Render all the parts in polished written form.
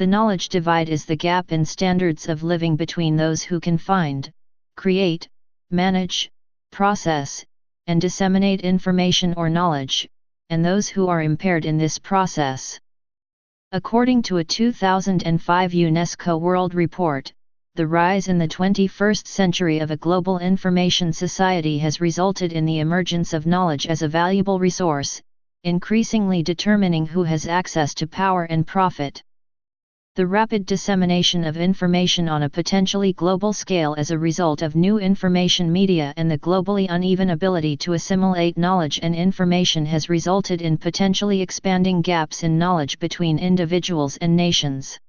The knowledge divide is the gap in standards of living between those who can find, create, manage, process, and disseminate information or knowledge, and those who are impaired in this process. According to a 2005 UNESCO World Report, the rise in the 21st century of a global information society has resulted in the emergence of knowledge as a valuable resource, increasingly determining who has access to power and profit. The rapid dissemination of information on a potentially global scale as a result of new information media and the globally uneven ability to assimilate knowledge and information has resulted in potentially expanding gaps in knowledge between individuals and nations.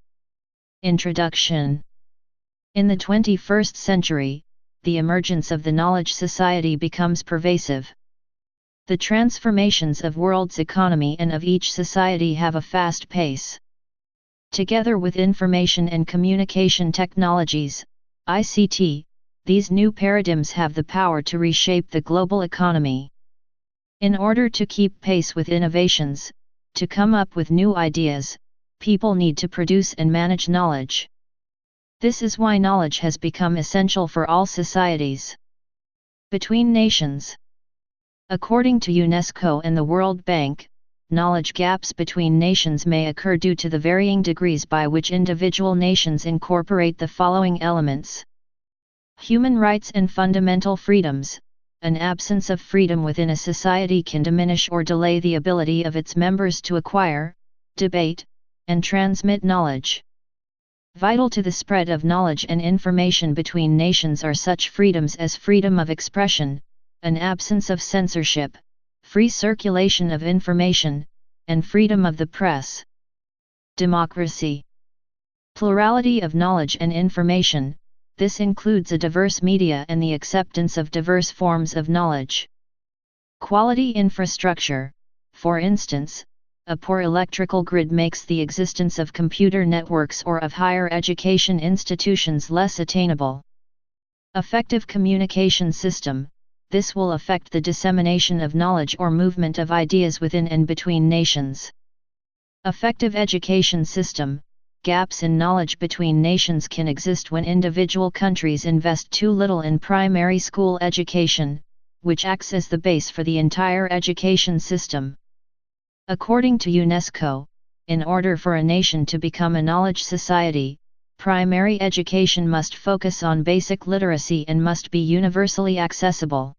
Introduction. In the 21st century, the emergence of the knowledge society becomes pervasive. The transformations of world's economy and of each society have a fast pace. Together with information and communication technologies, ICT, these new paradigms have the power to reshape the global economy. In order to keep pace with innovations, to come up with new ideas, people need to produce and manage knowledge. This is why knowledge has become essential for all societies. Between nations. According to UNESCO and the World Bank, knowledge gaps between nations may occur due to the varying degrees by which individual nations incorporate the following elements: human rights and fundamental freedoms. An absence of freedom within a society can diminish or delay the ability of its members to acquire, debate, and transmit knowledge. Vital to the spread of knowledge and information between nations are such freedoms as freedom of expression, an absence of censorship, free circulation of information, and freedom of the press. Democracy. Plurality of knowledge and information. This includes a diverse media and the acceptance of diverse forms of knowledge. Quality infrastructure. For instance, a poor electrical grid makes the existence of computer networks or of higher education institutions less attainable. Effective communication system. This will affect the dissemination of knowledge or movement of ideas within and between nations. Effective education system. Gaps in knowledge between nations can exist when individual countries invest too little in primary school education, which acts as the base for the entire education system. According to UNESCO, in order for a nation to become a knowledge society, primary education must focus on basic literacy and must be universally accessible.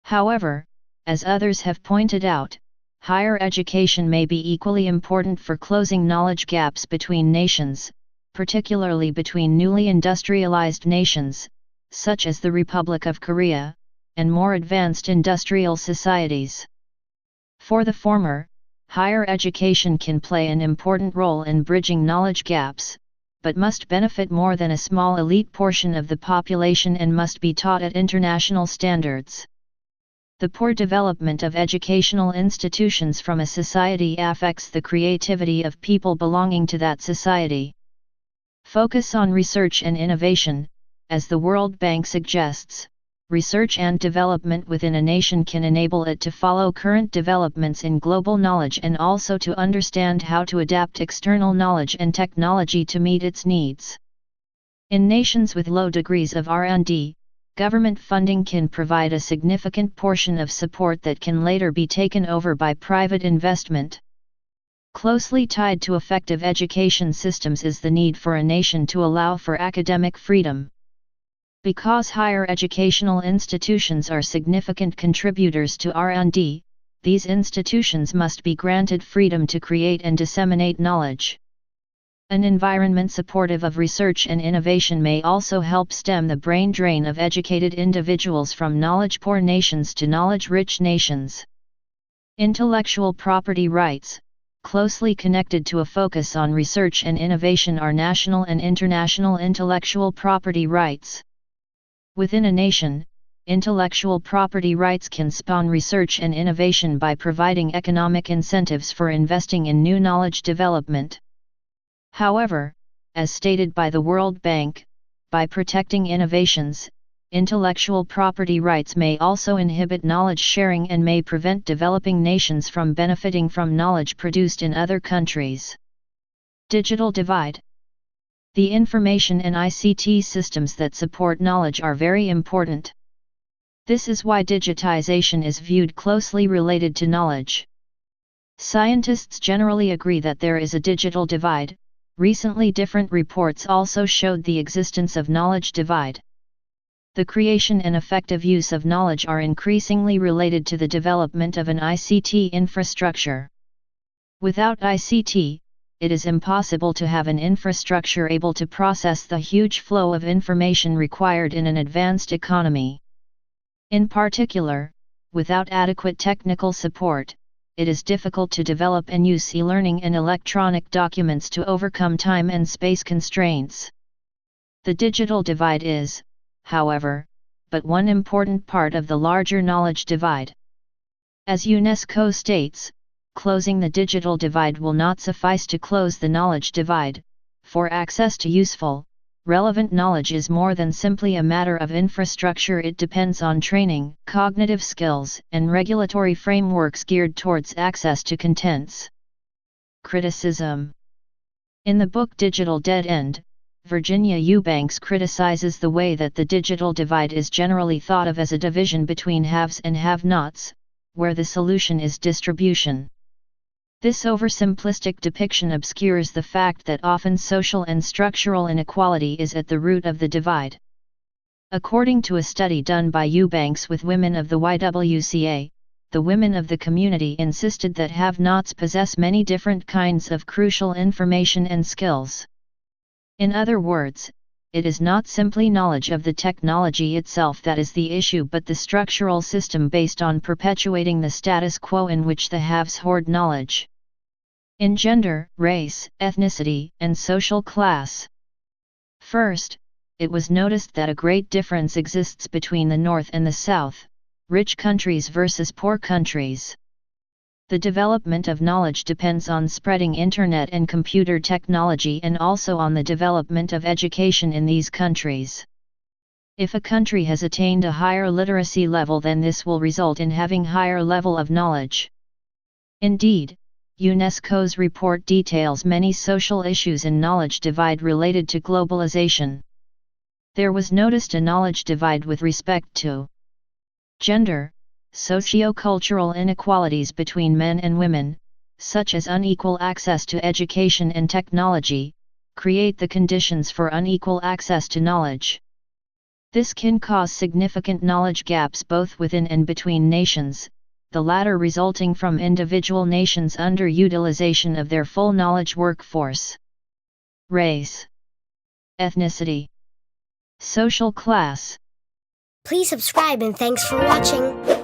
However, as others have pointed out, higher education may be equally important for closing knowledge gaps between nations, particularly between newly industrialized nations, such as the Republic of Korea, and more advanced industrial societies. For the former, higher education can play an important role in bridging knowledge gaps, but must benefit more than a small elite portion of the population and must be taught at international standards. The poor development of educational institutions from a society affects the creativity of people belonging to that society. Focus on research and innovation. As the World Bank suggests, research and development within a nation can enable it to follow current developments in global knowledge and also to understand how to adapt external knowledge and technology to meet its needs. In nations with low degrees of R&D, government funding can provide a significant portion of support that can later be taken over by private investment. Closely tied to effective education systems is the need for a nation to allow for academic freedom. Because higher educational institutions are significant contributors to R&D, these institutions must be granted freedom to create and disseminate knowledge. An environment supportive of research and innovation may also help stem the brain drain of educated individuals from knowledge-poor nations to knowledge-rich nations. Intellectual property rights, closely connected to a focus on research and innovation, are national and international intellectual property rights. Within a nation, intellectual property rights can spawn research and innovation by providing economic incentives for investing in new knowledge development. However, as stated by the World Bank, by protecting innovations, intellectual property rights may also inhibit knowledge sharing and may prevent developing nations from benefiting from knowledge produced in other countries. Digital divide. The information and ICT systems that support knowledge are very important. This is why digitization is viewed closely related to knowledge. Scientists generally agree that there is a digital divide. Recently, different reports also showed the existence of knowledge divide. The creation and effective use of knowledge are increasingly related to the development of an ICT infrastructure. Without ICT, it is impossible to have an infrastructure able to process the huge flow of information required in an advanced economy. In particular, without adequate technical support, it is difficult to develop and use e-learning and electronic documents to overcome time and space constraints. The digital divide is, however, but one important part of the larger knowledge divide. As UNESCO states, closing the digital divide will not suffice to close the knowledge divide. For access to useful, relevant knowledge is more than simply a matter of infrastructure. It depends on training, cognitive skills, and regulatory frameworks geared towards access to contents. Criticism. In the book Digital Dead End, Virginia Eubanks criticizes the way that the digital divide is generally thought of as a division between haves and have-nots, where the solution is distribution. This oversimplistic depiction obscures the fact that often social and structural inequality is at the root of the divide. According to a study done by Eubanks with women of the YWCA, the women of the community insisted that have-nots possess many different kinds of crucial information and skills. In other words, it is not simply knowledge of the technology itself that is the issue, but the structural system based on perpetuating the status quo in which the haves hoard knowledge. In gender, race, ethnicity, and social class. First, it was noticed that a great difference exists between the North and the South, rich countries versus poor countries. The development of knowledge depends on spreading internet and computer technology and also on the development of education in these countries. If a country has attained a higher literacy level, then this will result in having higher level of knowledge. Indeed, UNESCO's report details many social issues and knowledge divide related to globalization. There was noticed a knowledge divide with respect to gender, socio-cultural inequalities between men and women, such as unequal access to education and technology, create the conditions for unequal access to knowledge. This can cause significant knowledge gaps both within and between nations, the latter resulting from individual nations' underutilization of their full knowledge workforce. Race, ethnicity, social class. Please subscribe and thanks for watching.